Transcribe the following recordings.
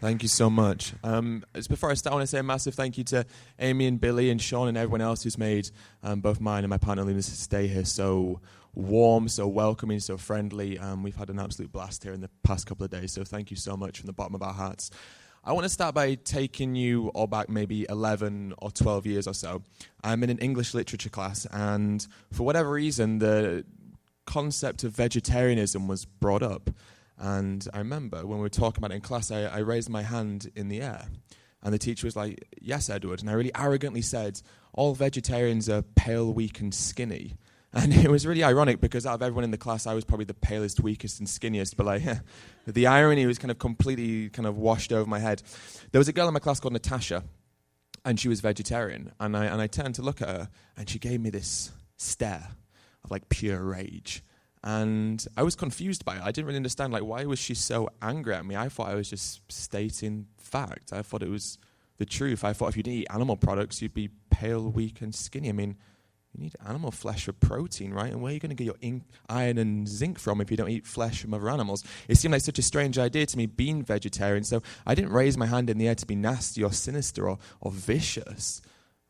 Thank you so much. Just before I start, I want to say a massive thank you to Amy and Billy and Sean and everyone else who's made both mine and my partner Luna's stay here so warm, so welcoming, so friendly. We've had an absolute blast here in the past couple of days, so thank you so much from the bottom of our hearts. I want to start by taking you all back maybe 11 or 12 years or so. I'm in an English literature class, and for whatever reason, the concept of vegetarianism was brought up. And I remember when we were talking about it in class, I raised my hand in the air. And the teacher was like, "Yes, Edward." And I really arrogantly said, "All vegetarians are pale, weak, and skinny." And it was really ironic because out of everyone in the class, I was probably the palest, weakest, and skinniest. But like, the irony was kind of completely kind of washed over my head. There was a girl in my class called Natasha, and she was vegetarian. And I turned to look at her, and she gave me this stare of like pure rage. And I was confused by it. I didn't really understand, like, why was she so angry at me? I thought I was just stating fact. I thought it was the truth. I thought if you didn't eat animal products, you'd be pale, weak, and skinny. I mean, you need animal flesh for protein, right? And where are you going to get your iron and zinc from if you don't eat flesh from other animals? It seemed like such a strange idea to me being vegetarian, so I didn't raise my hand in the air to be nasty or sinister or vicious.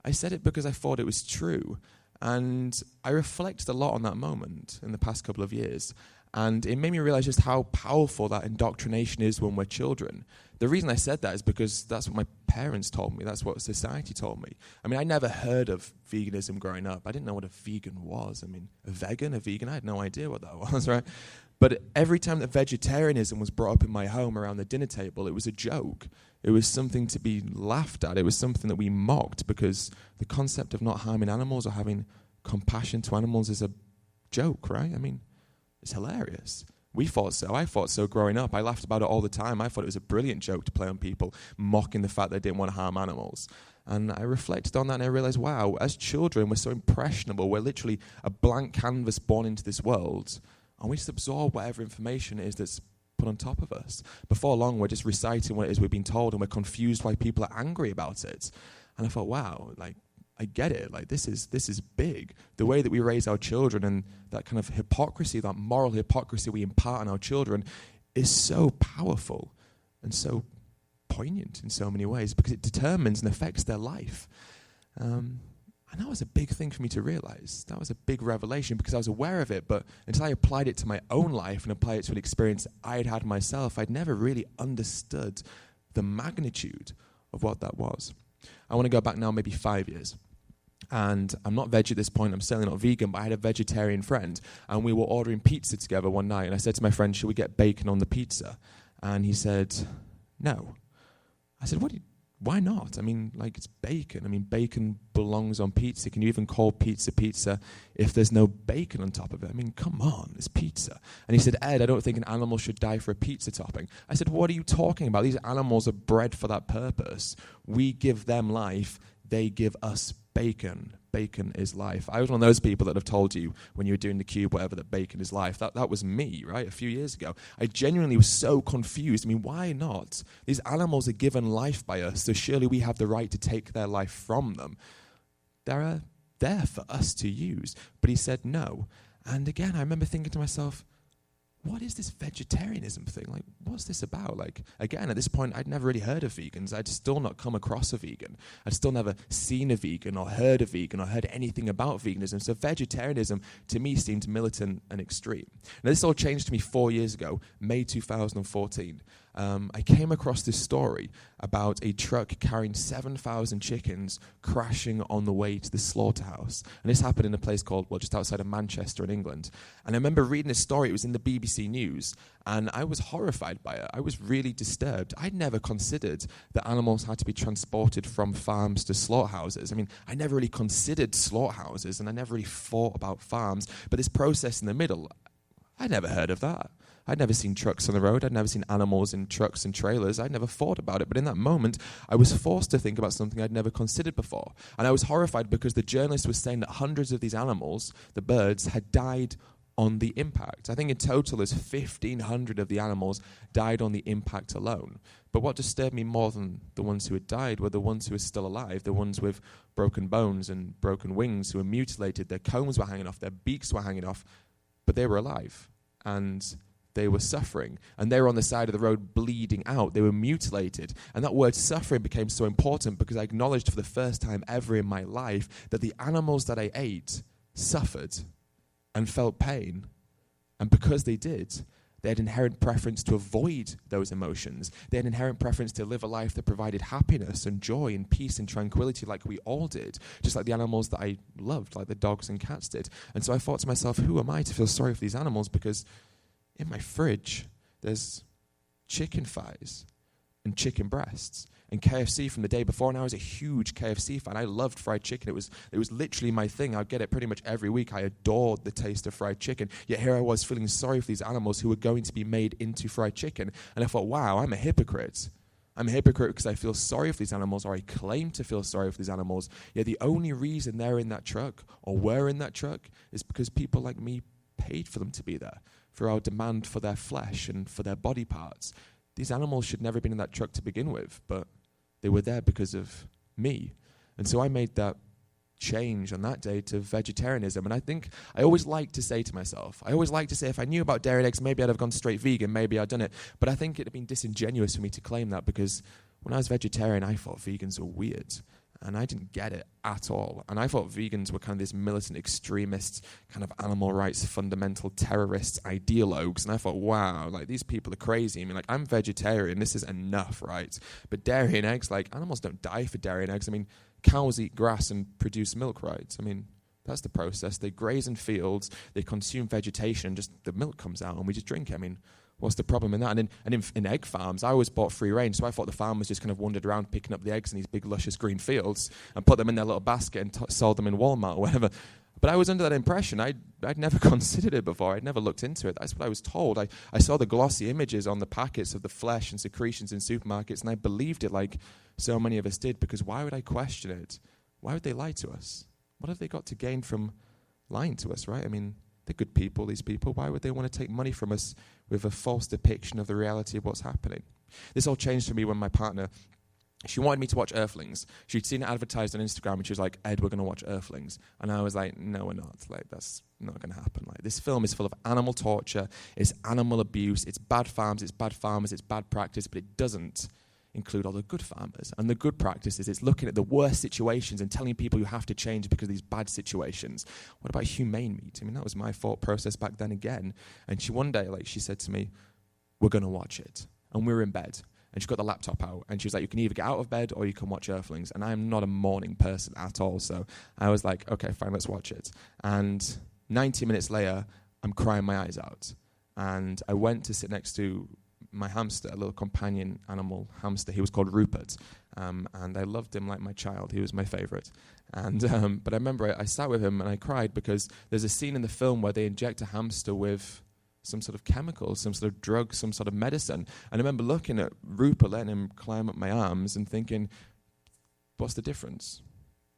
I said it because I thought it was true. And I reflected a lot on that moment in the past couple of years. And it made me realize just how powerful that indoctrination is when we're children. The reason I said that is because that's what my parents told me. That's what society told me. I mean, I never heard of veganism growing up. I didn't know what a vegan was. I mean, a vegan, I had no idea what that was, right? But every time that vegetarianism was brought up in my home around the dinner table, it was a joke. It was something to be laughed at. It was something that we mocked because the concept of not harming animals or having compassion to animals is a joke, right? I mean, it's hilarious. We thought so. I thought so growing up. I laughed about it all the time. I thought it was a brilliant joke to play on people, mocking the fact they didn't want to harm animals. And I reflected on that and I realized, wow, as children, we're so impressionable. We're literally a blank canvas born into this world. And we just absorb whatever information it is that's put on top of us. Before long, we're just reciting what it is we've been told, and we're confused why people are angry about it. And I thought, wow, like, I get it. Like, this is big. The way that we raise our children and that kind of hypocrisy, that moral hypocrisy we impart on our children is so powerful and so poignant in so many ways because it determines and affects their life. And that was a big thing for me to realize. That was a big revelation because I was aware of it, but until I applied it to my own life and applied it to an experience I'd had myself, I'd never really understood the magnitude of what that was. I want to go back now maybe 5 years. And I'm not veg at this point, I'm certainly not vegan, but I had a vegetarian friend, and we were ordering pizza together one night, and I said to my friend, "Should we get bacon on the pizza?" And he said, "No." I said, why not? I mean, like, it's bacon. I mean, bacon belongs on pizza. Can you even call pizza pizza if there's no bacon on top of it? I mean, come on, it's pizza. And he said, "Ed, I don't think an animal should die for a pizza topping." I said, "What are you talking about? These animals are bred for that purpose. We give them life. They give us bacon. Bacon is life." I was one of those people that have told you when you were doing the cube, whatever, that bacon is life. That was me, right, a few years ago. I genuinely was so confused. I mean, why not? These animals are given life by us, so surely we have the right to take their life from them. They're there for us to use. But he said no. And again, I remember thinking to myself, what is this vegetarianism thing? Like, what's this about? Like, again, at this point, I'd never really heard of vegans. I'd still not come across a vegan. I'd still never seen a vegan or heard anything about veganism. So vegetarianism, to me, seemed militant and extreme. Now, this all changed to me 4 years ago, May 2014. I came across this story about a truck carrying 7,000 chickens crashing on the way to the slaughterhouse. And this happened in a place called, just outside of Manchester in England. And I remember reading this story. It was in the BBC News. And I was horrified by it. I was really disturbed. I'd never considered that animals had to be transported from farms to slaughterhouses. I mean, I never really considered slaughterhouses, and I never really thought about farms. But this process in the middle, I'd never heard of that. I'd never seen trucks on the road. I'd never seen animals in trucks and trailers. I'd never thought about it. But in that moment, I was forced to think about something I'd never considered before. And I was horrified because the journalist was saying that hundreds of these animals, the birds, had died on the impact. I think in total there's 1,500 of the animals died on the impact alone. But what disturbed me more than the ones who had died were the ones who were still alive, the ones with broken bones and broken wings who were mutilated. Their combs were hanging off, their beaks were hanging off, but they were alive. And they were suffering. And they were on the side of the road bleeding out. They were mutilated. And that word suffering became so important because I acknowledged for the first time ever in my life that the animals that I ate suffered and felt pain. And because they did, they had inherent preference to avoid those emotions. They had inherent preference to live a life that provided happiness and joy and peace and tranquility like we all did, just like the animals that I loved, like the dogs and cats did. And so I thought to myself, who am I to feel sorry for these animals? Because in my fridge, there's chicken thighs and chicken breasts and KFC from the day before, and I was a huge KFC fan. I loved fried chicken. It was literally my thing. I'd get it pretty much every week. I adored the taste of fried chicken. Yet here I was feeling sorry for these animals who were going to be made into fried chicken. And I thought, wow, I'm a hypocrite. I'm a hypocrite because I feel sorry for these animals, or I claim to feel sorry for these animals. Yet the only reason they're in that truck or were in that truck is because people like me paid for them to be there, for our demand for their flesh and for their body parts. These animals should never have been in that truck to begin with, but they were there because of me. And so I made that change on that day to vegetarianism. And I think I always like to say to myself, if I knew about dairy and eggs, maybe I'd have gone straight vegan, maybe I'd done it. But I think it'd have been disingenuous for me to claim that, because when I was vegetarian, I thought vegans were weird. And I didn't get it at all. And I thought vegans were kind of this militant extremist, kind of animal rights, fundamental terrorists, ideologues. And I thought, wow, like these people are crazy. I mean, like, I'm vegetarian. This is enough, right? But dairy and eggs, like, animals don't die for dairy and eggs. I mean, cows eat grass and produce milk, right? I mean, that's the process. They graze in fields, they consume vegetation, just the milk comes out and we just drink it. I mean, what's the problem in that? And in egg farms, I always bought free range, so I thought the farmers just kind of wandered around picking up the eggs in these big, luscious green fields and put them in their little basket and sold them in Walmart or whatever. But I was under that impression. I'd never considered it before. I'd never looked into it. That's what I was told. I saw the glossy images on the packets of the flesh and secretions in supermarkets, and I believed it like so many of us did, because why would I question it? Why would they lie to us? What have they got to gain from lying to us, right? I mean, they're good people, these people. Why would they want to take money from us with a false depiction of the reality of what's happening? This all changed for me when my partner, she wanted me to watch Earthlings. She'd seen it advertised on Instagram, and she was like, Ed, we're going to watch Earthlings. And I was like, no, we're not. Like, that's not going to happen. Like, this film is full of animal torture, it's animal abuse, it's bad farms, it's bad farmers, it's bad practice, but it doesn't include all the good farmers. And the good practices, it's looking at the worst situations and telling people you have to change because of these bad situations. What about humane meat? I mean, that was my thought process back then again. And she one day, like, she said to me, we're going to watch it. And we were in bed. And she got the laptop out. And she was like, you can either get out of bed or you can watch Earthlings. And I'm not a morning person at all. So I was like, okay, fine, let's watch it. And 90 minutes later, I'm crying my eyes out. And I went to sit next to my hamster, a little companion animal hamster. He was called Rupert, and I loved him like my child. He was my favorite. And but I remember I sat with him and I cried because there's a scene in the film where they inject a hamster with some sort of chemical, some sort of drug, some sort of medicine. And I remember looking at Rupert, letting him climb up my arms and thinking, what's the difference?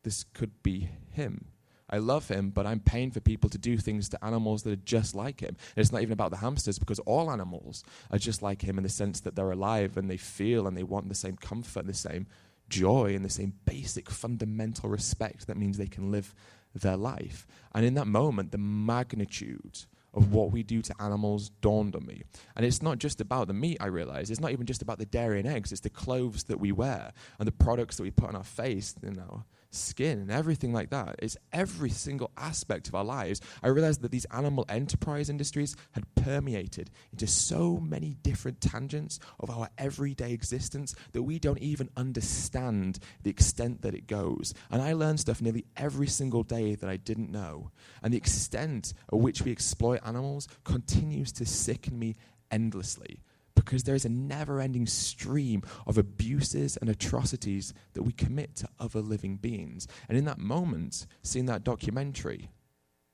This could be him. I love him, but I'm paying for people to do things to animals that are just like him. And it's not even about the hamsters, because all animals are just like him in the sense that they're alive and they feel and they want the same comfort and the same joy and the same basic fundamental respect that means they can live their life. And in that moment, the magnitude of what we do to animals dawned on me. And it's not just about the meat, I realize. It's not even just about the dairy and eggs. It's the clothes that we wear and the products that we put on our face, you know, skin and everything like that. It's every single aspect of our lives. I realized that these animal enterprise industries had permeated into so many different tangents of our everyday existence that we don't even understand the extent that it goes. And I learned stuff nearly every single day that I didn't know. And the extent at which we exploit animals continues to sicken me endlessly, because there is a never-ending stream of abuses and atrocities that we commit to other living beings. And in that moment, seeing that documentary,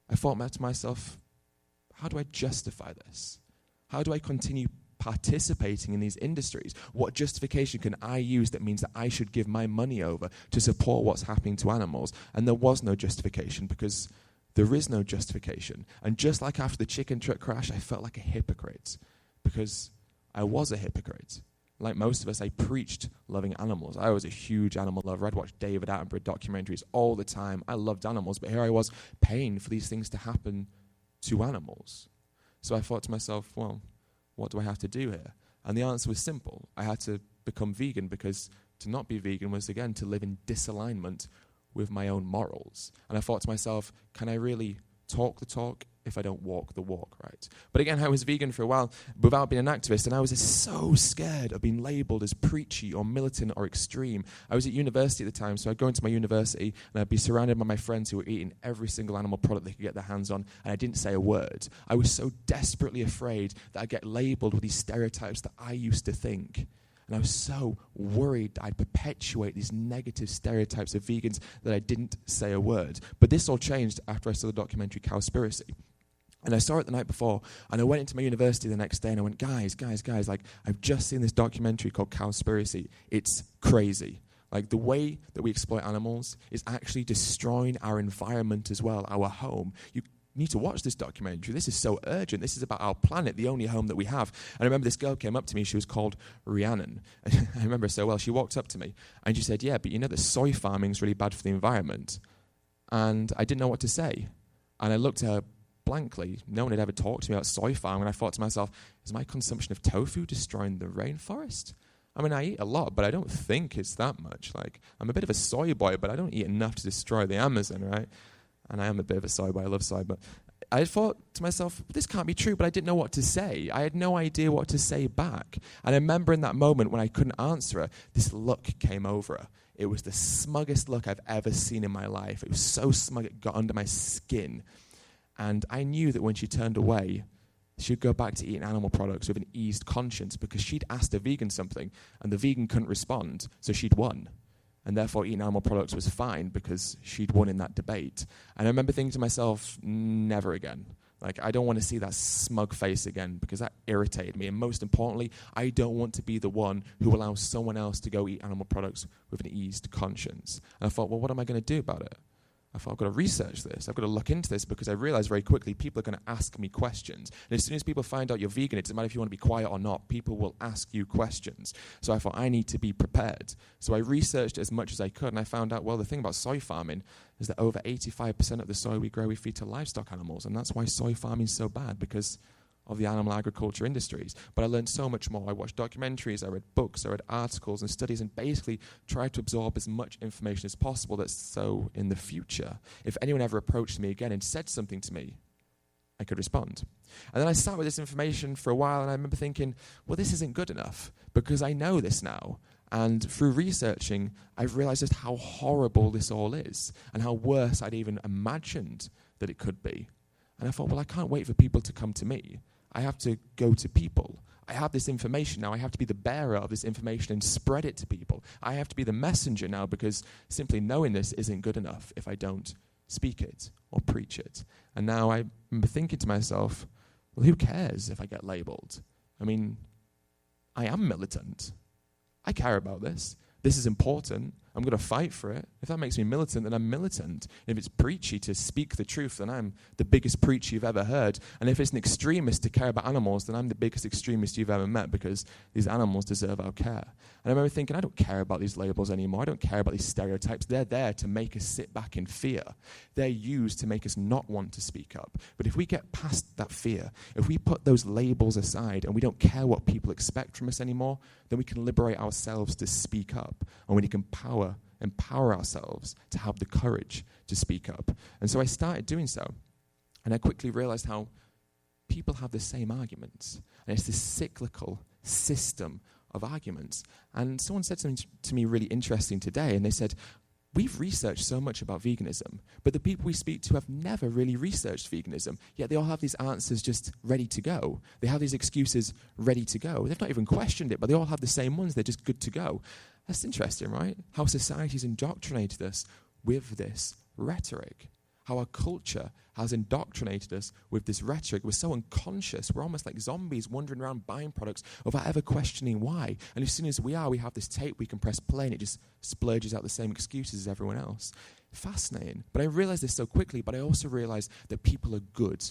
I thought to myself, how do I justify this? How do I continue participating in these industries? What justification can I use that means that I should give my money over to support what's happening to animals? And there was no justification, because there is no justification. And just like after the chicken truck crash, I felt like a hypocrite, because I was a hypocrite. Like most of us, I preached loving animals. I was a huge animal lover. I'd watch David Attenborough documentaries all the time. I loved animals, but here I was paying for these things to happen to animals. So I thought to myself, well, what do I have to do here? And the answer was simple. I had to become vegan, because to not be vegan was, again, to live in disalignment with my own morals. And I thought to myself, can I really talk the talk if I don't walk the walk, right? But again, I was vegan for a while without being an activist, and I was just so scared of being labelled as preachy or militant or extreme. I was at university at the time, so I'd go into my university and I'd be surrounded by my friends who were eating every single animal product they could get their hands on, and I didn't say a word. I was so desperately afraid that I'd get labelled with these stereotypes that I used to think. And I was so worried that I'd perpetuate these negative stereotypes of vegans that I didn't say a word. But this all changed after I saw the documentary Cowspiracy. And I saw it the night before, and I went into my university the next day, and I went, guys, like, I've just seen this documentary called Cowspiracy. It's crazy. Like, the way that we exploit animals is actually destroying our environment as well, our home. You need to watch this documentary. This is so urgent. This is about our planet, the only home that we have. And I remember this girl came up to me. She was called Rhiannon. And I remember her so well. She walked up to me, and she said, yeah, but you know that soy farming is really bad for the environment. And I didn't know what to say. And I looked at her blankly. No one had ever talked to me about soy farming, and I thought to myself, is my consumption of tofu destroying the rainforest? I mean, I eat a lot, but I don't think it's that much. Like, I'm a bit of a soy boy, but I don't eat enough to destroy the Amazon, right? And I am a bit of a soy boy. I love soy, but I thought to myself, this can't be true, but I didn't know what to say. I had no idea what to say back. And I remember in that moment when I couldn't answer her, this look came over her. It was the smuggest look I've ever seen in my life. It was so smug it got under my skin. And I knew that when she turned away, she'd go back to eating animal products with an eased conscience, because she'd asked a vegan something, and the vegan couldn't respond, so she'd won. And therefore eating animal products was fine because she'd won in that debate. And I remember thinking to myself, never again. Like, I don't want to see that smug face again, because that irritated me. And most importantly, I don't want to be the one who allows someone else to go eat animal products with an eased conscience. And I thought, well, what am I going to do about it? I thought, I've got to research this. I've got to look into this, because I realized very quickly people are going to ask me questions. And as soon as people find out you're vegan, it doesn't matter if you want to be quiet or not, people will ask you questions. So I thought, I need to be prepared. So I researched as much as I could, and I found out, well, the thing about soy farming is that over 85% of the soy we grow, we feed to livestock animals. And that's why soy farming is so bad, because of the animal agriculture industries. But I learned so much more. I watched documentaries, I read books, I read articles and studies, and basically tried to absorb as much information as possible, that's so in the future, if anyone ever approached me again and said something to me, I could respond. And then I sat with this information for a while, and I remember thinking, well, this isn't good enough, because I know this now. And through researching, I've realized just how horrible this all is, and how worse I'd even imagined that it could be. And I thought, well, I can't wait for people to come to me. I have to go to people. I have this information now. I have to be the bearer of this information and spread it to people. I have to be the messenger now, because simply knowing this isn't good enough if I don't speak it or preach it. And now I remember thinking to myself, well, who cares if I get labeled? I mean, I am militant. I care about this. This is important. I'm going to fight for it. If that makes me militant, then I'm militant. If it's preachy to speak the truth, then I'm the biggest preacher you've ever heard. And if it's an extremist to care about animals, then I'm the biggest extremist you've ever met, because these animals deserve our care. And I remember thinking, I don't care about these labels anymore. I don't care about these stereotypes. They're there to make us sit back in fear. They're used to make us not want to speak up. But if we get past that fear, if we put those labels aside and we don't care what people expect from us anymore, then we can liberate ourselves to speak up, and we can empower ourselves to have the courage to speak up. And so I started doing so, and I quickly realized how people have the same arguments, and it's this cyclical system of arguments. And someone said something to me really interesting today, and they said, we've researched so much about veganism, but the people we speak to have never really researched veganism, yet they all have these answers just ready to go. They have these excuses ready to go. They've not even questioned it, but they all have the same ones. They're just good to go. That's interesting, right? How society's indoctrinated us with this rhetoric. How our culture has indoctrinated us with this rhetoric. We're so unconscious. We're almost like zombies wandering around buying products without ever questioning why. And as soon as we have this tape we can press play, and it just splurges out the same excuses as everyone else. Fascinating. But I realized this so quickly, but I also realized that people are good.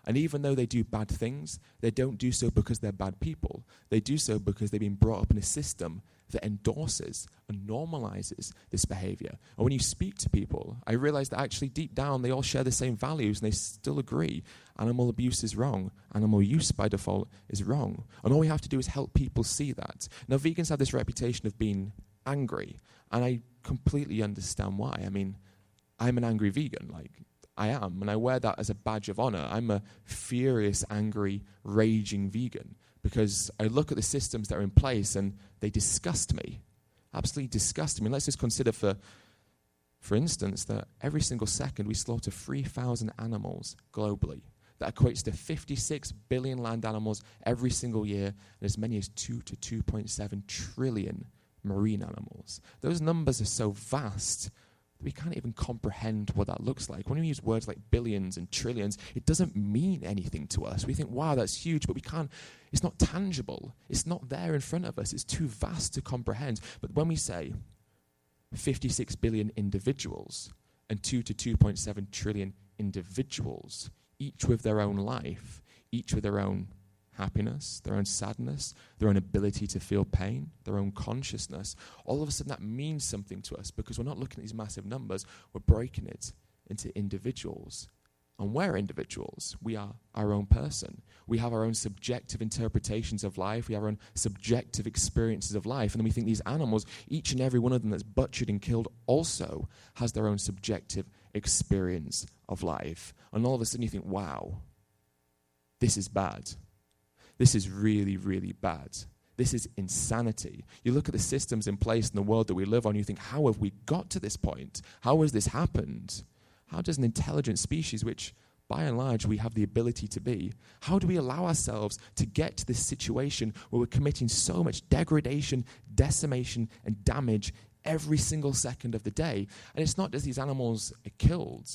And even though they do bad things, they don't do so because they're bad people. They do so because they've been brought up in a system that endorses and normalizes this behavior. And when you speak to people, I realize that actually deep down they all share the same values and they still agree. Animal abuse is wrong. Animal use by default is wrong. And all we have to do is help people see that. Now, vegans have this reputation of being angry, and I completely understand why. I mean, I'm an angry vegan, like I am, and I wear that as a badge of honor. I'm a furious, angry, raging vegan because I look at the systems that are in place and they disgust me, absolutely disgust me. And let's just consider, for instance, that every single second we slaughter 3,000 animals globally. That equates to 56 billion land animals every single year, and as many as 2 to 2.7 trillion marine animals. Those numbers are so vast we can't even comprehend what that looks like. When we use words like billions and trillions, it doesn't mean anything to us. We think, wow, that's huge, but we can't, it's not tangible. It's not there in front of us. It's too vast to comprehend. But when we say 56 billion individuals and 2 to 2.7 trillion individuals, each with their own life, each with their own happiness, their own sadness, their own ability to feel pain, their own consciousness, all of a sudden that means something to us because we're not looking at these massive numbers, we're breaking it into individuals. And we're individuals. We are our own person. We have our own subjective interpretations of life. We have our own subjective experiences of life. And then we think these animals, each and every one of them that's butchered and killed also has their own subjective experience of life. And all of a sudden you think, wow, this is bad. This is really, really bad. This is insanity. You look at the systems in place in the world that we live on, you think, how have we got to this point? How has this happened? How does an intelligent species, which by and large we have the ability to be, how do we allow ourselves to get to this situation where we're committing so much degradation, decimation, and damage every single second of the day? And it's not just these animals are killed.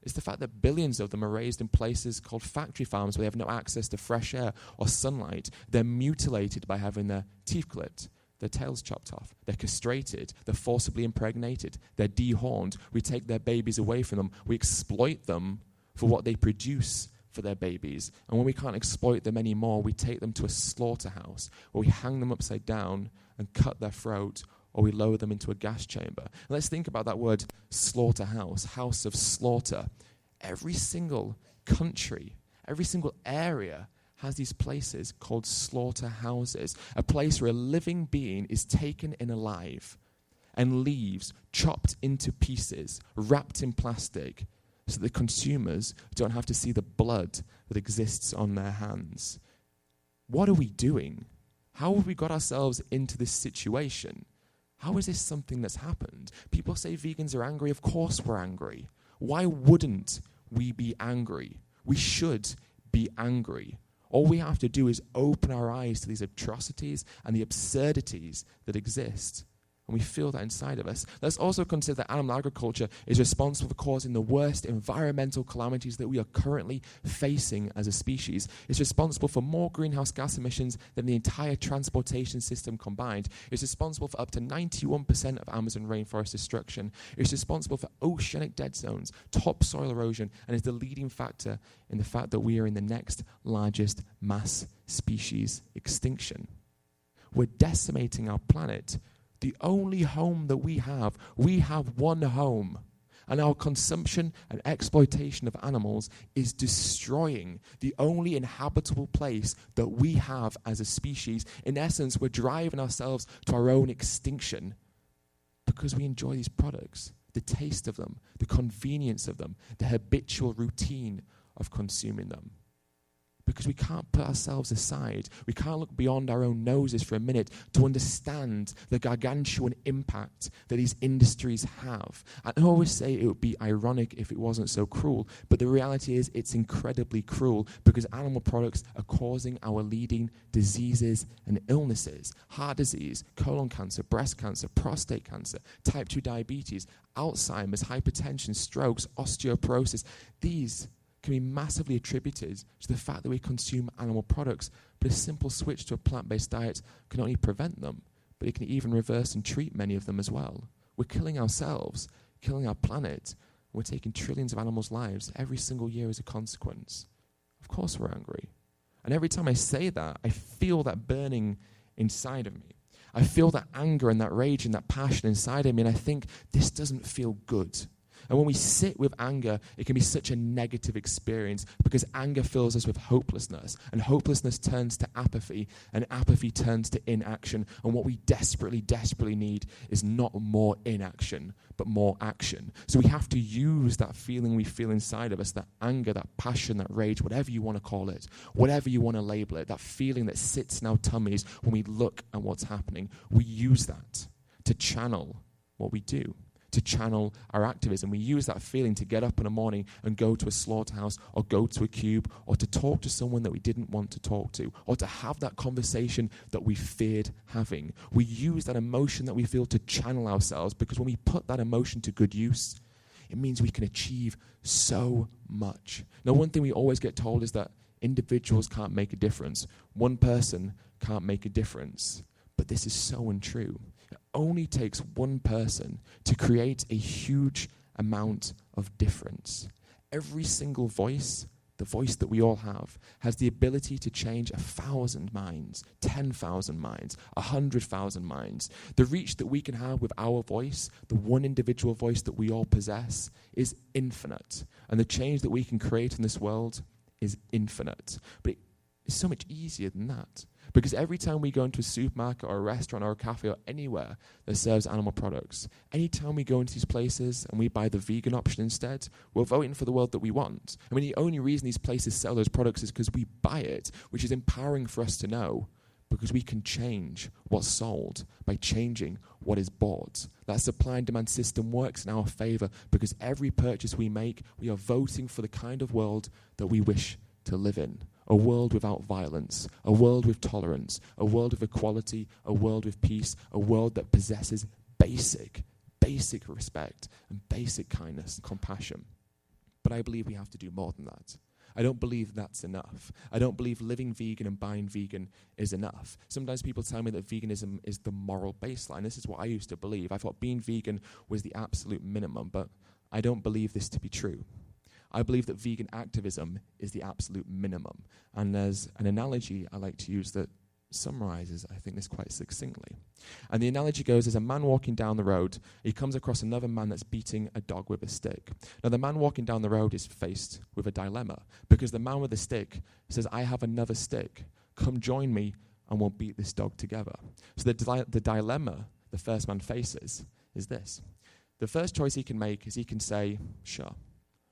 It's the fact that billions of them are raised in places called factory farms where they have no access to fresh air or sunlight. They're mutilated by having their teeth clipped, their tails chopped off. They're castrated. They're forcibly impregnated. They're dehorned. We take their babies away from them. We exploit them for what they produce for their babies. And when we can't exploit them anymore, we take them to a slaughterhouse where we hang them upside down and cut their throat, or we lower them into a gas chamber. And let's think about that word slaughterhouse, house of slaughter. Every single country, every single area has these places called slaughterhouses, a place where a living being is taken in alive and leaves chopped into pieces, wrapped in plastic, so the consumers don't have to see the blood that exists on their hands. What are we doing? How have we got ourselves into this situation? How is this something that's happened? People say vegans are angry. Of course we're angry. Why wouldn't we be angry? We should be angry. All we have to do is open our eyes to these atrocities and the absurdities that exist. And we feel that inside of us. Let's also consider that animal agriculture is responsible for causing the worst environmental calamities that we are currently facing as a species. It's responsible for more greenhouse gas emissions than the entire transportation system combined. It's responsible for up to 91% of Amazon rainforest destruction. It's responsible for oceanic dead zones, topsoil erosion, and is the leading factor in the fact that we are in the next largest mass species extinction. We're decimating our planet. The only home that we have one home. And our consumption and exploitation of animals is destroying the only inhabitable place that we have as a species. In essence, we're driving ourselves to our own extinction because we enjoy these products, the taste of them, the convenience of them, the habitual routine of consuming them. Because we can't put ourselves aside. We can't look beyond our own noses for a minute to understand the gargantuan impact that these industries have. I always say it would be ironic if it wasn't so cruel, but the reality is it's incredibly cruel because animal products are causing our leading diseases and illnesses. Heart disease, colon cancer, breast cancer, prostate cancer, type 2 diabetes, Alzheimer's, hypertension, strokes, osteoporosis. These can be massively attributed to the fact that we consume animal products, but a simple switch to a plant-based diet can not only prevent them, but it can even reverse and treat many of them as well. We're killing ourselves, killing our planet, and we're taking trillions of animals' lives every single year as a consequence. Of course we're angry. And every time I say that, I feel that burning inside of me. I feel that anger and that rage and that passion inside of me, and I think this doesn't feel good. And when we sit with anger, it can be such a negative experience because anger fills us with hopelessness. And hopelessness turns to apathy, and apathy turns to inaction. And what we desperately, desperately need is not more inaction, but more action. So we have to use that feeling we feel inside of us, that anger, that passion, that rage, whatever you want to call it, whatever you want to label it, that feeling that sits in our tummies when we look at what's happening. We use that to channel what we do, to channel our activism. We use that feeling to get up in the morning and go to a slaughterhouse or go to a cube or to talk to someone that we didn't want to talk to or to have that conversation that we feared having. We use that emotion that we feel to channel ourselves because when we put that emotion to good use, it means we can achieve so much. Now, one thing we always get told is that individuals can't make a difference. One person can't make a difference. But this is so untrue. It only takes one person to create a huge amount of difference. Every single voice, the voice that we all have, has the ability to change 1,000 minds, 10,000 minds, 100,000 minds. The reach that we can have with our voice, the one individual voice that we all possess, is infinite. And the change that we can create in this world is infinite. But it's so much easier than that. Because every time we go into a supermarket or a restaurant or a cafe or anywhere that serves animal products, anytime we go into these places and we buy the vegan option instead, we're voting for the world that we want. I mean, the only reason these places sell those products is because we buy it, which is empowering for us to know, because we can change what's sold by changing what is bought. That supply and demand system works in our favor because every purchase we make, we are voting for the kind of world that we wish to live in. A world without violence, a world with tolerance, a world of equality, a world with peace, a world that possesses basic respect and basic kindness and compassion. But I believe we have to do more than that. I don't believe that's enough. I don't believe living vegan and buying vegan is enough. Sometimes people tell me that veganism is the moral baseline. This is what I used to believe. I thought being vegan was the absolute minimum, but I don't believe this to be true. I believe that vegan activism is the absolute minimum. And there's an analogy I like to use that summarizes, I think, this quite succinctly. And the analogy goes, there's a man walking down the road. He comes across another man that's beating a dog with a stick. Now, the man walking down the road is faced with a dilemma because the man with the stick says, I have another stick. Come join me and we'll beat this dog together. So the dilemma the first man faces is this. The first choice he can make is he can say, sure,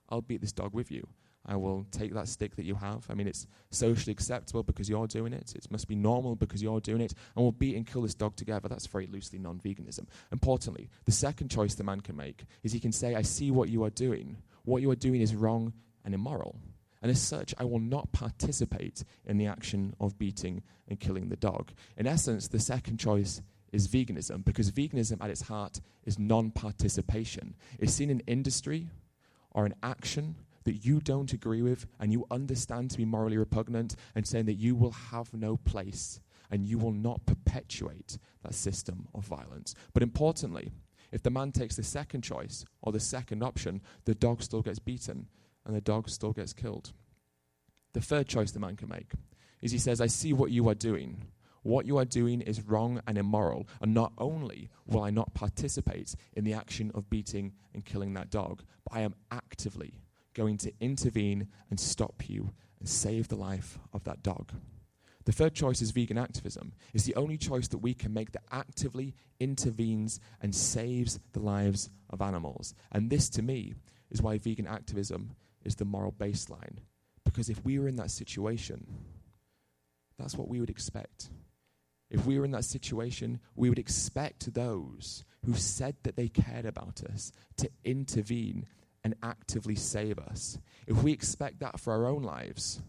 I'll beat this dog with you. I will take that stick that you have. I mean, it's socially acceptable because you're doing it. It must be normal because you're doing it. And we'll beat and kill this dog together. That's very loosely non-veganism. Importantly, the second choice the man can make is he can say, I see what you are doing. What you are doing is wrong and immoral. And as such, I will not participate in the action of beating and killing the dog. In essence, the second choice is veganism because veganism at its heart is non-participation. It's seen in industry or an action that you don't agree with and you understand to be morally repugnant and saying that you will have no place and you will not perpetuate that system of violence. But importantly, if the man takes the second choice or the second option, the dog still gets beaten and the dog still gets killed. The third choice the man can make is he says, I see what you are doing. What you are doing is wrong and immoral, and not only will I not participate in the action of beating and killing that dog, but I am actively going to intervene and stop you and save the life of that dog. The third choice is vegan activism. It's the only choice that we can make that actively intervenes and saves the lives of animals. And this, to me, is why vegan activism is the moral baseline. Because if we were in that situation, that's what we would expect. If we were in that situation, we would expect those who said that they cared about us to intervene and actively save us. If we expect that for our own lives,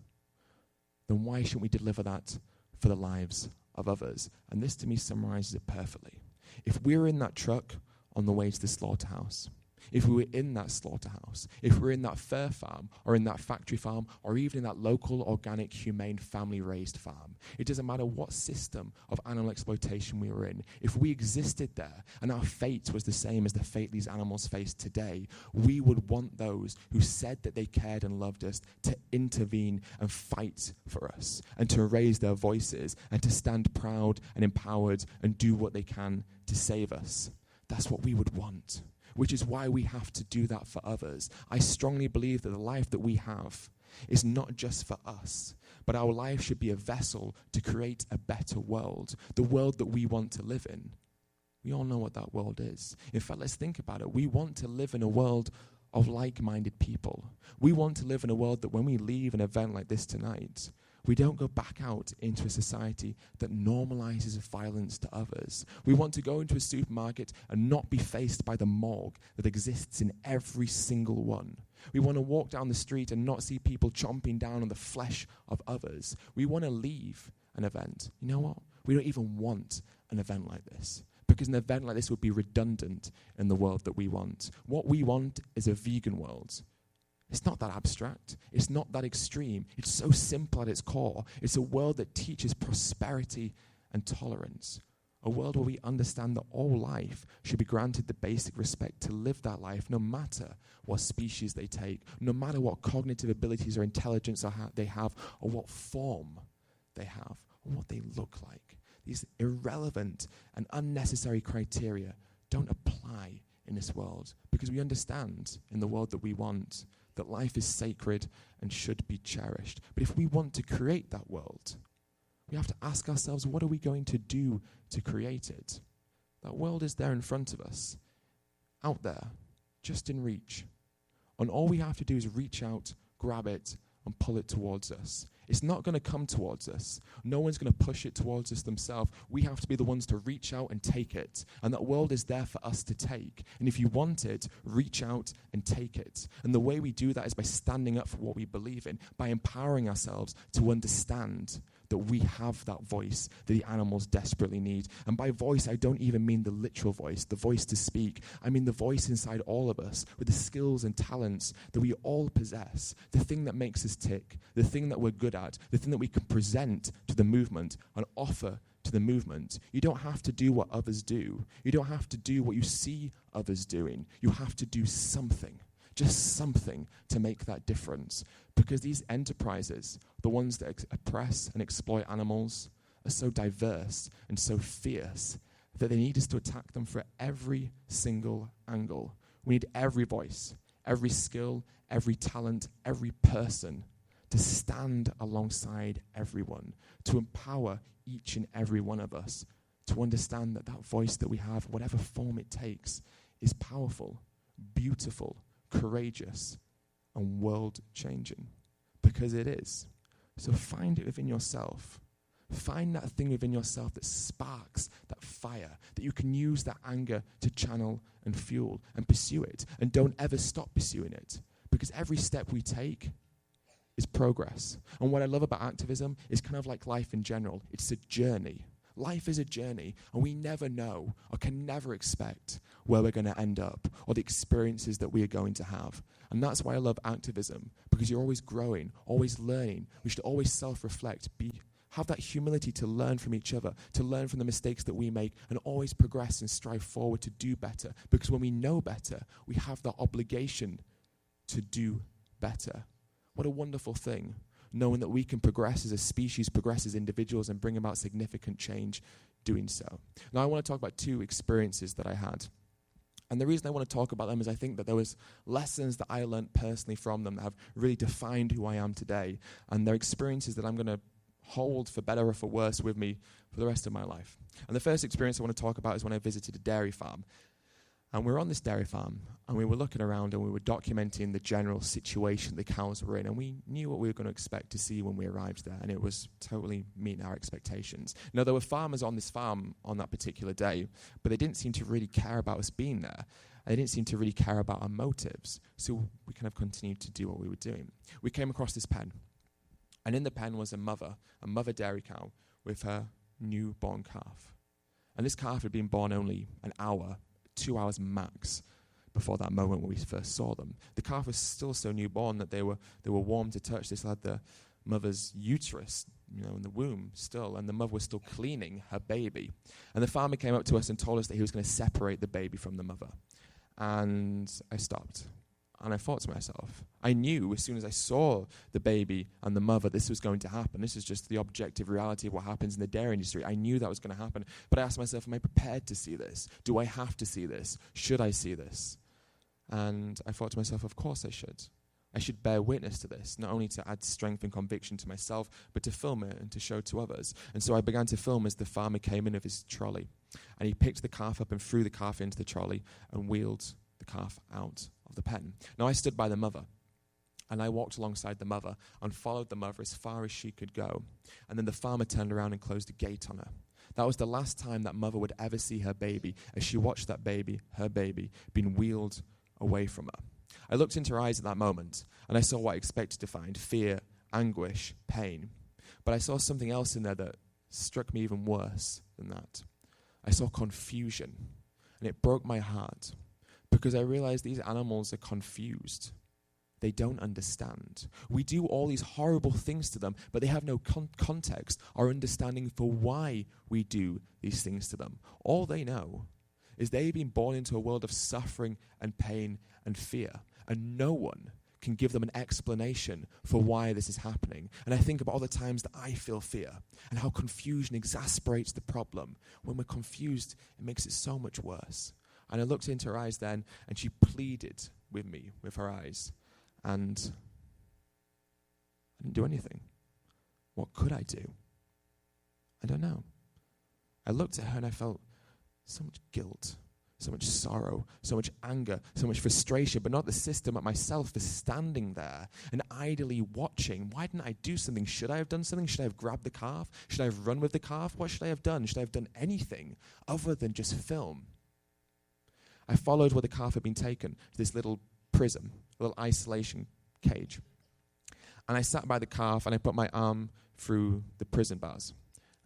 then why shouldn't we deliver that for the lives of others? And this, to me, summarizes it perfectly. If we're in that truck on the way to the slaughterhouse, if we were in that slaughterhouse, if we were in that fur farm or in that factory farm or even in that local, organic, humane, family-raised farm. It doesn't matter what system of animal exploitation we were in. If we existed there and our fate was the same as the fate these animals face today, we would want those who said that they cared and loved us to intervene and fight for us and to raise their voices and to stand proud and empowered and do what they can to save us. That's what we would want, which is why we have to do that for others. I strongly believe that the life that we have is not just for us, but our life should be a vessel to create a better world, the world that we want to live in. We all know what that world is. In fact, let's think about it. We want to live in a world of like-minded people. We want to live in a world that when we leave an event like this tonight, we don't go back out into a society that normalizes violence to others. We want to go into a supermarket and not be faced by the morgue that exists in every single one. We want to walk down the street and not see people chomping down on the flesh of others. We want to leave an event. You know what? We don't even want an event like this, because an event like this would be redundant in the world that we want. What we want is a vegan world. It's not that abstract. It's not that extreme. It's so simple at its core. It's a world that teaches prosperity and tolerance. A world where we understand that all life should be granted the basic respect to live that life no matter what species they take, no matter what cognitive abilities or intelligence they have, or what form they have, or what they look like. These irrelevant and unnecessary criteria don't apply in this world, because we understand in the world that we want that life is sacred and should be cherished. But if we want to create that world, we have to ask ourselves, what are we going to do to create it? That world is there in front of us, out there, just in reach. And all we have to do is reach out, grab it, and pull it towards us. It's not going to come towards us. No one's going to push it towards us themselves. We have to be the ones to reach out and take it. And that world is there for us to take. And if you want it, reach out and take it. And the way we do that is by standing up for what we believe in, by empowering ourselves to understand that we have that voice that the animals desperately need. And by voice, I don't even mean the literal voice, the voice to speak. I mean the voice inside all of us with the skills and talents that we all possess, the thing that makes us tick, the thing that we're good at, the thing that we can present to the movement and offer to the movement. You don't have to do what others do. You don't have to do what you see others doing. You have to do something. Just something to make that difference. Because these enterprises, the ones that oppress and exploit animals, are so diverse and so fierce that they need us to attack them for every single angle. We need every voice, every skill, every talent, every person to stand alongside everyone, to empower each and every one of us, to understand that that voice that we have, whatever form it takes, is powerful, beautiful, courageous, and world-changing, because it is. So find it within yourself. Find that thing within yourself that sparks that fire, that you can use that anger to channel and fuel and pursue it. And don't ever stop pursuing it, because every step we take is progress. And what I love about activism is kind of like life in general. It's a journey. Life is a journey, and we never know or can never expect where we're going to end up or the experiences that we are going to have. And that's why I love activism, because you're always growing, always learning. We should always self-reflect, have that humility to learn from each other, to learn from the mistakes that we make, and always progress and strive forward to do better. Because when we know better, we have the obligation to do better. What a wonderful thing, knowing that we can progress as a species, progress as individuals, and bring about significant change doing so. Now, I want to talk about two experiences that I had. And the reason I want to talk about them is I think that there was lessons that I learned personally from them that have really defined who I am today. And they're experiences that I'm going to hold, for better or for worse, with me for the rest of my life. And the first experience I want to talk about is when I visited a dairy farm. And we were on this dairy farm, and we were looking around, and we were documenting the general situation the cows were in, and we knew what we were going to expect to see when we arrived there, and it was totally meeting our expectations. Now, there were farmers on this farm on that particular day, but they didn't seem to really care about us being there. They didn't seem to really care about our motives, so we kind of continued to do what we were doing. We came across this pen, and in the pen was a mother dairy cow with her newborn calf. And this calf had been born only an hour, 2 hours max, before that moment when we first saw them. The calf was still so newborn that they were warm to touch. They still had the mother's uterus, in the womb still, and the mother was still cleaning her baby. And the farmer came up to us and told us that he was going to separate the baby from the mother. And I stopped. And I thought to myself, I knew as soon as I saw the baby and the mother, this was going to happen. This is just the objective reality of what happens in the dairy industry. I knew that was going to happen. But I asked myself, am I prepared to see this? Do I have to see this? Should I see this? And I thought to myself, of course I should. I should bear witness to this, not only to add strength and conviction to myself, but to film it and to show to others. And so I began to film as the farmer came in with his trolley. And he picked the calf up and threw the calf into the trolley and wheeled the calf out of the pen. Now I stood by the mother, and I walked alongside the mother and followed the mother as far as she could go. And then the farmer turned around and closed the gate on her. That was the last time that mother would ever see her baby, as she watched that baby, her baby, being wheeled away from her. I looked into her eyes at that moment, and I saw what I expected to find: fear, anguish, pain. But I saw something else in there that struck me even worse than that. I saw confusion, and it broke my heart, because I realized these animals are confused. They don't understand. We do all these horrible things to them, but they have no context or understanding for why we do these things to them. All they know is they've been born into a world of suffering and pain and fear, and no one can give them an explanation for why this is happening. And I think about all the times that I feel fear and how confusion exasperates the problem. When we're confused, it makes it so much worse. And I looked into her eyes then, and she pleaded with me with her eyes. And I didn't do anything. What could I do? I don't know. I looked at her and I felt so much guilt, so much sorrow, so much anger, so much frustration, but not the system, but myself for standing there and idly watching. Why didn't I do something? Should I have done something? Should I have grabbed the calf? Should I have run with the calf? What should I have done? Should I have done anything other than just film? I followed where the calf had been taken to this little prison, a little isolation cage. And I sat by the calf and I put my arm through the prison bars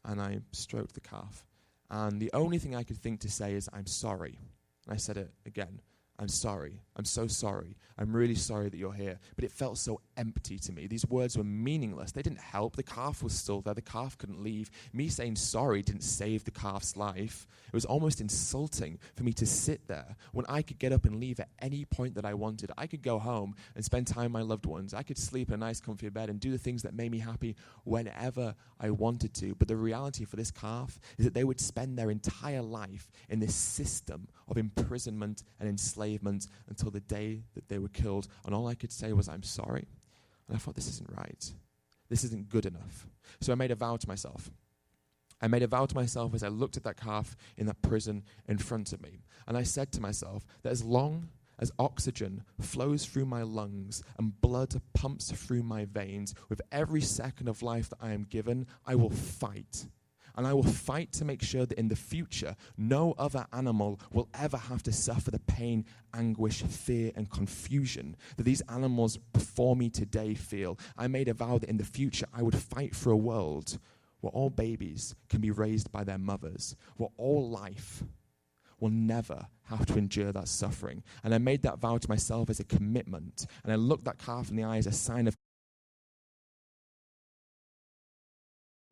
and I stroked the calf. And the only thing I could think to say is, I'm sorry. And I said it again. I'm sorry. I'm so sorry. I'm really sorry that you're here. But it felt so empty to me. These words were meaningless. They didn't help. The calf was still there. The calf couldn't leave. Me saying sorry didn't save the calf's life. It was almost insulting for me to sit there when I could get up and leave at any point that I wanted. I could go home and spend time with my loved ones. I could sleep in a nice comfy bed and do the things that made me happy whenever I wanted to. But the reality for this calf is that they would spend their entire life in this system of imprisonment and enslavement until the day that they were killed. And all I could say was, I'm sorry. And I thought, this isn't right. This isn't good enough. So I made a vow to myself. I made a vow to myself as I looked at that calf in that prison in front of me. And I said to myself that as long as oxygen flows through my lungs and blood pumps through my veins, with every second of life that I am given, I will fight. And I will fight to make sure that in the future, no other animal will ever have to suffer the pain, anguish, fear, and confusion that these animals before me today feel. I made a vow that in the future, I would fight for a world where all babies can be raised by their mothers, where all life will never have to endure that suffering. And I made that vow to myself as a commitment. And I looked that calf in the eye as a sign of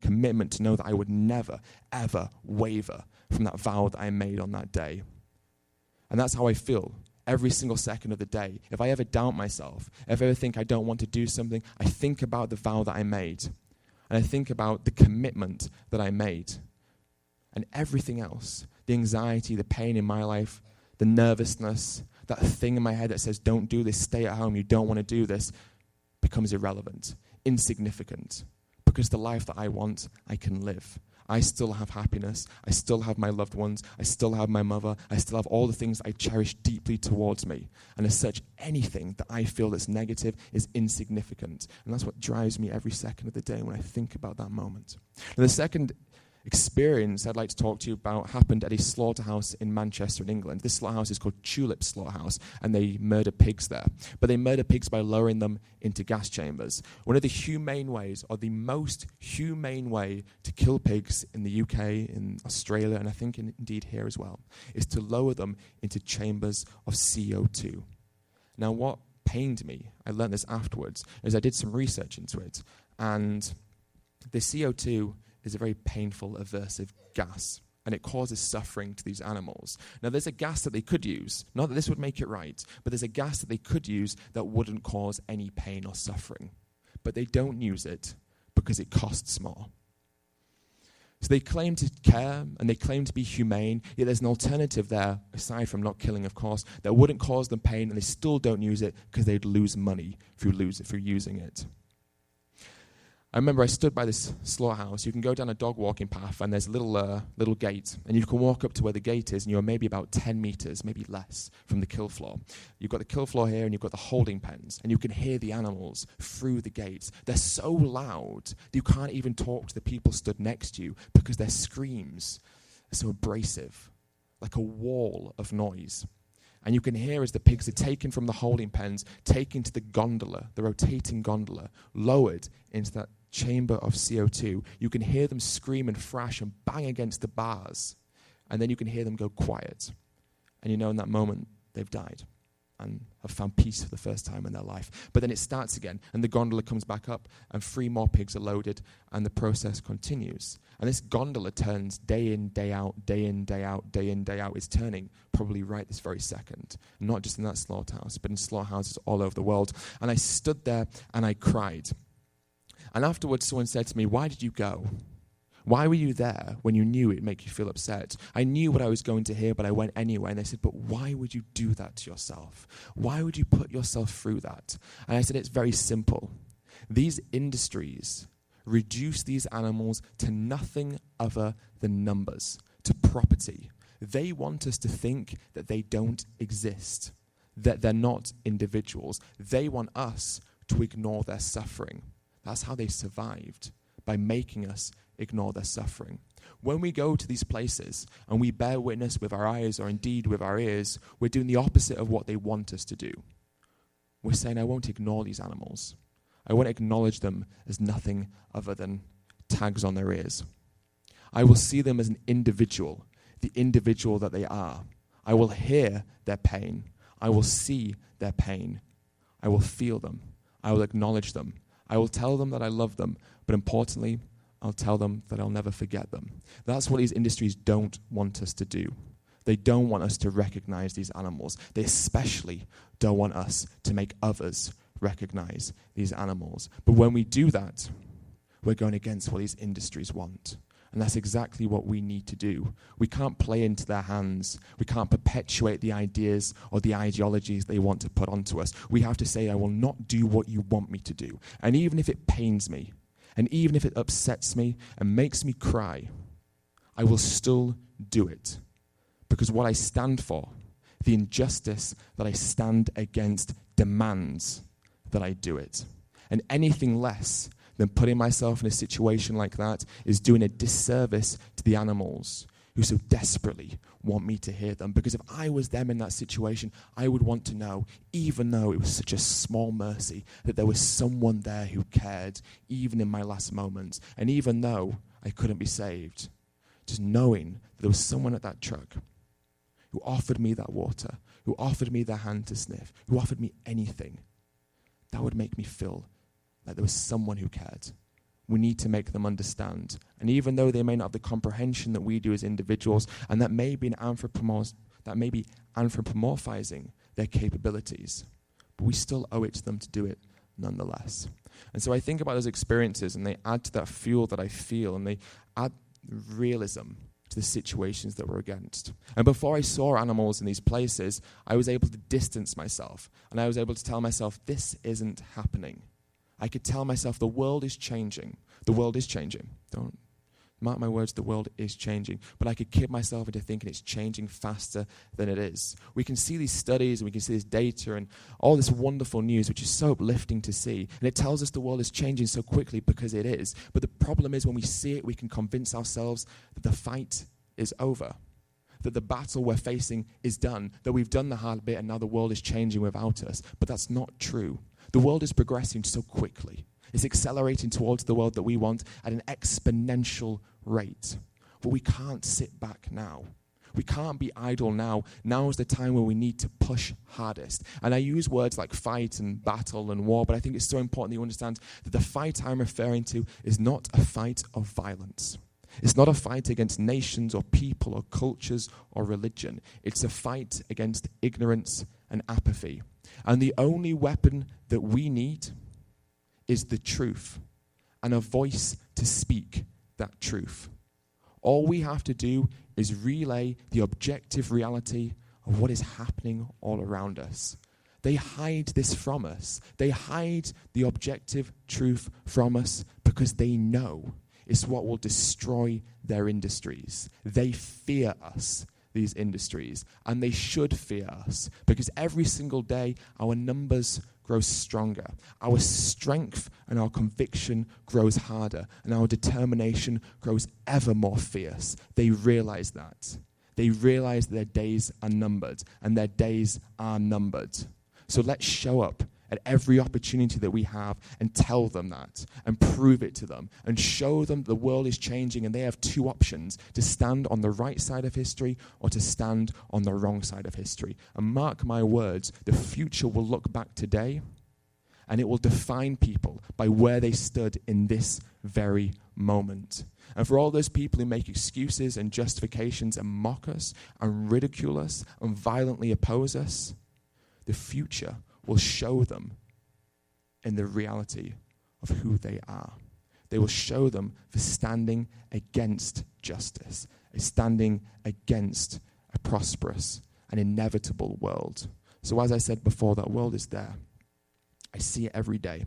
commitment to know that I would never, ever waver from that vow that I made on that day. And that's how I feel every single second of the day. If I ever doubt myself, if I ever think I don't want to do something, I think about the vow that I made. And I think about the commitment that I made. And everything else, the anxiety, the pain in my life, the nervousness, that thing in my head that says, don't do this, stay at home, you don't want to do this, becomes irrelevant, insignificant. Because the life that I want, I can live. I still have happiness. I still have my loved ones. I still have my mother. I still have all the things I cherish deeply towards me. And as such, anything that I feel that's negative is insignificant. And that's what drives me every second of the day when I think about that moment. And the second experience I'd like to talk to you about happened at a slaughterhouse in Manchester in England. This slaughterhouse is called Tulip Slaughterhouse, and they murder pigs there. But they murder pigs by lowering them into gas chambers. One of the humane ways, or the most humane way to kill pigs in the UK, in Australia, and I think indeed here as well, is to lower them into chambers of CO2. Now, what pained me, I learned this afterwards, is I did some research into it, and the CO2 is a very painful, aversive gas, and it causes suffering to these animals. Now, there's a gas that they could use, not that this would make it right, but there's a gas that they could use that wouldn't cause any pain or suffering. But they don't use it because it costs more. So they claim to care, and they claim to be humane, yet there's an alternative there, aside from not killing, of course, that wouldn't cause them pain, and they still don't use it because they'd lose money through using it. I remember I stood by this slaughterhouse. You can go down a dog walking path, and there's a little gate, and you can walk up to where the gate is, and you're maybe about 10 meters, maybe less, from the kill floor. You've got the kill floor here, and you've got the holding pens, and you can hear the animals through the gates. They're so loud that you can't even talk to the people stood next to you because their screams are so abrasive, like a wall of noise. And you can hear as the pigs are taken from the holding pens, taken to the gondola, the rotating gondola, lowered into that chamber of CO2. You can hear them scream and thrash and bang against the bars. And then you can hear them go quiet. And you know in that moment they've died and have found peace for the first time in their life. But then it starts again, and the gondola comes back up, and 3 more pigs are loaded, and the process continues. And this gondola turns day in, day out, day in, day out, day in, day out. It's turning probably right this very second. Not just in that slaughterhouse, but in slaughterhouses all over the world. And I stood there, and I cried. And afterwards, someone said to me, "Why did you go? Why were you there when you knew it'd make you feel upset?" I knew what I was going to hear, but I went anyway. And they said, "But why would you do that to yourself? Why would you put yourself through that?" And I said, "It's very simple. These industries reduce these animals to nothing other than numbers, to property. They want us to think that they don't exist, that they're not individuals. They want us to ignore their suffering. That's how they survived, by making us ignore their suffering. When we go to these places and we bear witness with our eyes, or indeed with our ears, we're doing the opposite of what they want us to do. We're saying, I won't ignore these animals. I won't acknowledge them as nothing other than tags on their ears. I will see them as an individual, the individual that they are. I will hear their pain. I will see their pain. I will feel them. I will acknowledge them. I will tell them that I love them, but importantly, I'll tell them that I'll never forget them. That's what these industries don't want us to do. They don't want us to recognize these animals. They especially don't want us to make others recognize these animals. But when we do that, we're going against what these industries want. And that's exactly what we need to do. We can't play into their hands. We can't perpetuate the ideas or the ideologies they want to put onto us. We have to say, I will not do what you want me to do. And even if it pains me, and even if it upsets me and makes me cry, I will still do it. Because what I stand for, the injustice that I stand against, demands that I do it. And anything less than putting myself in a situation like that is doing a disservice to the animals who so desperately want me to hear them. Because if I was them in that situation, I would want to know, even though it was such a small mercy, that there was someone there who cared, even in my last moments. And even though I couldn't be saved, just knowing that there was someone at that truck who offered me that water, who offered me their hand to sniff, who offered me anything, that would make me feel like there was someone who cared. We need to make them understand. And even though they may not have the comprehension that we do as individuals, and that may be anthropomorphizing their capabilities, but we still owe it to them to do it nonetheless. And so I think about those experiences, and they add to that fuel that I feel, and they add realism to the situations that we're against. And before I saw animals in these places, I was able to distance myself, and I was able to tell myself, this isn't happening. I could tell myself the world is changing. The world is changing. Don't Mark my words, the world is changing. But I could kid myself into thinking it's changing faster than it is. We can see these studies and we can see this data and all this wonderful news, which is so uplifting to see. And it tells us the world is changing so quickly because it is. But the problem is when we see it, we can convince ourselves that the fight is over, that the battle we're facing is done, that we've done the hard bit and now the world is changing without us. But that's not true. The world is progressing so quickly. It's accelerating towards the world that we want at an exponential rate. But we can't sit back now. We can't be idle now. Now is the time where we need to push hardest. And I use words like fight and battle and war, but I think it's so important that you understand that the fight I'm referring to is not a fight of violence. It's not a fight against nations or people or cultures or religion. It's a fight against ignorance and apathy. And the only weapon that we need is the truth and a voice to speak that truth. All we have to do is relay the objective reality of what is happening all around us. They hide this from us. They hide the objective truth from us because they know it's what will destroy their industries. They fear us, these industries, and they should fear us because every single day our numbers grows stronger. Our strength and our conviction grows harder, and our determination grows ever more fierce. They realize that. They realize their days are numbered, and their days are numbered. So let's show up at every opportunity that we have and tell them that and prove it to them and show them the world is changing and they have two options: to stand on the right side of history or to stand on the wrong side of history. And mark my words, the future will look back today and it will define people by where they stood in this very moment. And for all those people who make excuses and justifications and mock us and ridicule us and violently oppose us, the future will show them in the reality of who they are. They will show them for standing against justice, standing against a prosperous and inevitable world. So as I said before, that world is there. I see it every day.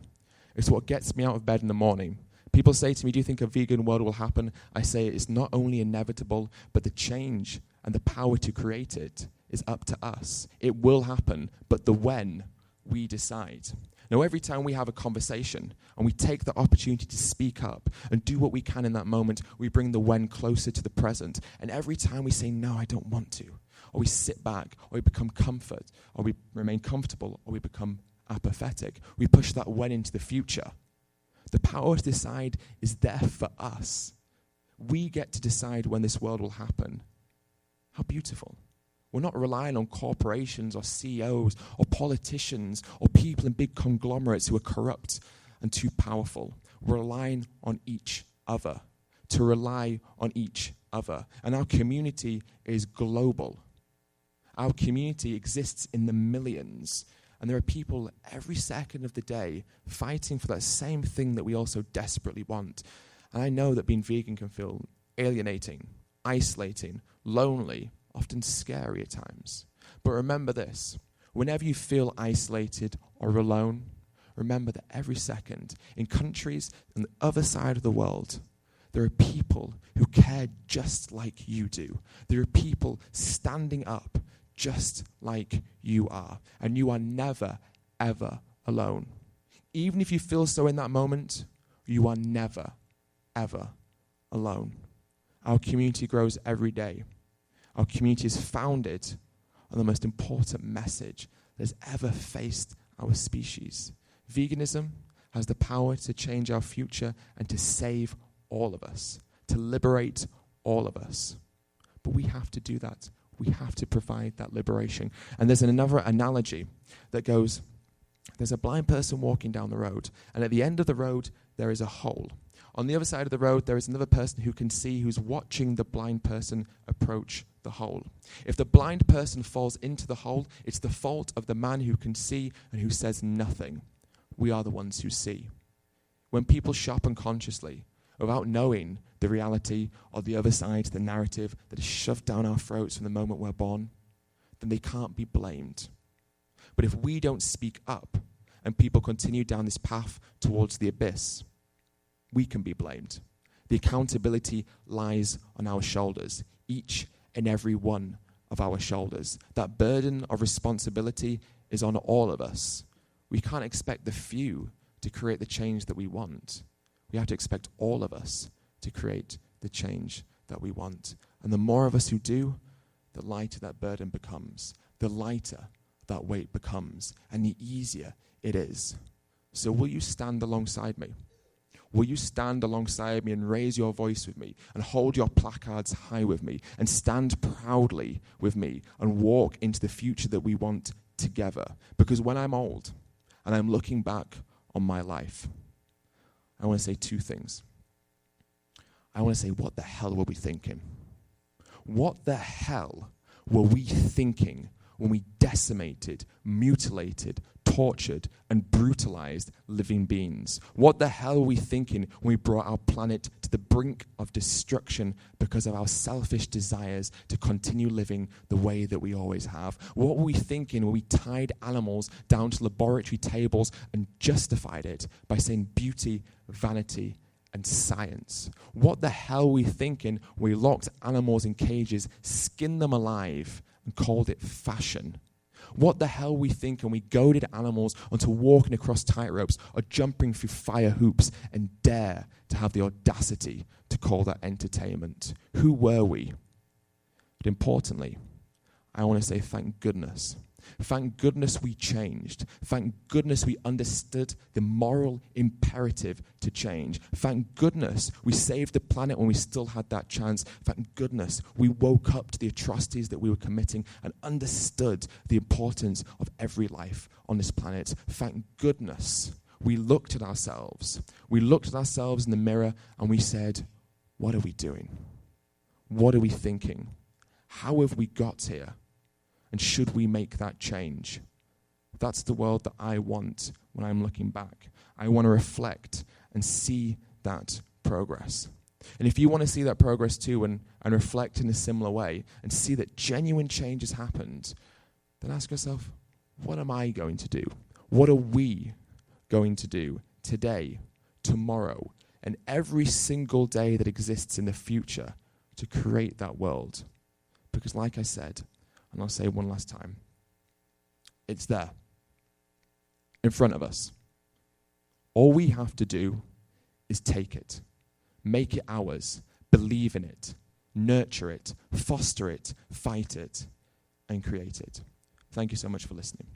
It's what gets me out of bed in the morning. People say to me, do you think a vegan world will happen? I say it's not only inevitable, but the change and the power to create it is up to us. It will happen, but the when, we decide. Now, every time we have a conversation and we take the opportunity to speak up and do what we can in that moment, we bring the when closer to the present. And every time we say, no, I don't want to, or we sit back, or we become comfort, or we remain comfortable, or we become apathetic, we push that when into the future. The power to decide is there for us. We get to decide when this world will happen. How beautiful. We're not relying on corporations or CEOs or politicians or people in big conglomerates who are corrupt and too powerful. We're relying on each other, to rely on each other. And our community is global. Our community exists in the millions. And there are people every second of the day fighting for that same thing that we also desperately want. And I know that being vegan can feel alienating, isolating, lonely, often scary at times. But remember this: whenever you feel isolated or alone, remember that every second in countries on the other side of the world, there are people who care just like you do. There are people standing up just like you are. And you are never, ever alone. Even if you feel so in that moment, you are never, ever alone. Our community grows every day. Our community is founded on the most important message that has ever faced our species. Veganism has the power to change our future and to save all of us, to liberate all of us. But we have to do that. We have to provide that liberation. And there's another analogy that goes, there's a blind person walking down the road, and at the end of the road, there is a hole. On the other side of the road, there is another person who can see, who's watching the blind person approach the hole. If the blind person falls into the hole, it's the fault of the man who can see and who says nothing. We are the ones who see. When people shop unconsciously, without knowing the reality or the other side, the narrative that is shoved down our throats from the moment we're born, then they can't be blamed. But if we don't speak up and people continue down this path towards the abyss, we can be blamed. The accountability lies on our shoulders, each and every one of our shoulders. That burden of responsibility is on all of us. We can't expect the few to create the change that we want. We have to expect all of us to create the change that we want. And the more of us who do, the lighter that burden becomes, the lighter that weight becomes, and the easier it is. So will you stand alongside me? Will you stand alongside me and raise your voice with me and hold your placards high with me and stand proudly with me and walk into the future that we want together? Because when I'm old and I'm looking back on my life, I want to say two things. I want to say, what the hell were we thinking? What the hell were we thinking when we decimated, mutilated, tortured, and brutalized living beings? What the hell were we thinking when we brought our planet to the brink of destruction because of our selfish desires to continue living the way that we always have? What were we thinking when we tied animals down to laboratory tables and justified it by saying beauty, vanity, and science? What the hell were we thinking when we locked animals in cages, skinned them alive, and called it fashion? What the hell were we thinking when we goaded animals onto walking across tightropes or jumping through fire hoops and dare to have the audacity to call that entertainment? Who were we? But importantly, I want to say thank goodness. Thank goodness we changed. Thank goodness we understood the moral imperative to change. Thank goodness we saved the planet when we still had that chance. Thank goodness we woke up to the atrocities that we were committing and understood the importance of every life on this planet. Thank goodness we looked at ourselves. We looked at ourselves in the mirror and we said, what are we doing? What are we thinking? How have we got here? And should we make that change? That's the world that I want when I'm looking back. I want to reflect and see that progress. And if you want to see that progress too and reflect in a similar way and see that genuine change has happened, then ask yourself, what am I going to do? What are we going to do today, tomorrow, and every single day that exists in the future to create that world? Because like I said, and I'll say one last time, it's there, in front of us. All we have to do is take it, make it ours, believe in it, nurture it, foster it, fight it, and create it. Thank you so much for listening.